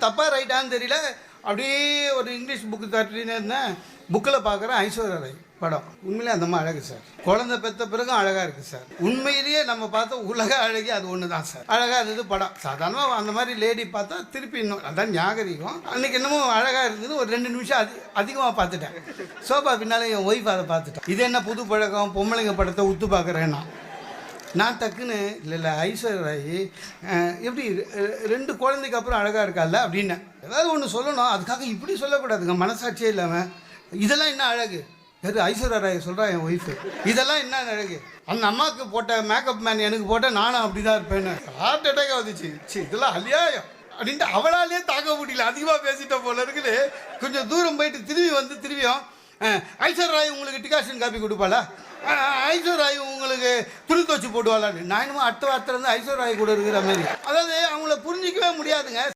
தப்பாக ரைட்டான்னு தெரியல. அப்படியே ஒரு இங்கிலீஷ் புக்கு தட்டினே இருந்தேன். புக்கில் பார்க்குறேன் ஐஸ்வர்யா ராய் படம். உண்மையிலே அந்த மாதிரி அழகு சார். குழந்தை பெற்ற பிறகும் அழகாக இருக்குது சார். உண்மையிலேயே நம்ம பார்த்தா உலக அழகி அது ஒன்று தான் சார். அழகாக இருந்தது படம். சாதாரணமாக அந்த மாதிரி லேடி பார்த்தா திருப்பி இன்னும் அதான் ஞாபகம். அன்றைக்கி இன்னமும் அழகாக இருந்தது. ஒரு 2 நிமிஷம் அதிகமாக பார்த்துட்டேன். சோஃபா பின்னால் என் ஒய்ஃப் அதை பார்த்துட்டேன். இது என்ன புது பழக்கம், பொம்பளைங்க படத்தை உத்து பார்க்குறேன்னா நான் டக்குன்னு இல்லை ஐஸ்வர்யா ராய் எப்படி 2 குழந்தைக்கு அப்புறம் அழகாக இருக்கால அப்படின்னு ஏதாவது ஒன்று சொல்லணும். அதுக்காக இப்படி சொல்லக்கூடாதுங்க, மனசாட்சியே இல்லாமல். இதெல்லாம் என்ன அழகு? எது ஐஸ்வர்யா ராய் சொல்கிறா என் ஒய்ஃபு. இதெல்லாம் என்ன அழகு? அந்த அம்மாவுக்கு போட்ட மேக்கப் மேன் எனக்கு போட்டால் நானும் அப்படி தான் இருப்பேன்னு ஹார்ட் அட்டாக் வந்துச்சு. இதெல்லாம் அநியாயம் அப்படின்ட்டு அவளாலே தாக்க முடியல. அதிகமாக பேசிட்ட போல இருக்குது. கொஞ்சம் தூரம் போயிட்டு திரும்பியும் ஐஸ்வர்யா ராய் உங்களுக்கு டிகாஷன் காப்பி கொடுப்பாளா, ஐஸ்வர்யா ராய் உங்களுக்கு துணி துவச்சி போடுவாளான்னு. நான் இன்னமும் அடுத்த வாரத்துலேருந்து ஐஸ்வர்யா ராய் கூட இருக்கிற மாதிரி. அதாவது அவங்கள புரிஞ்சிக்கவே முடியாதுங்க.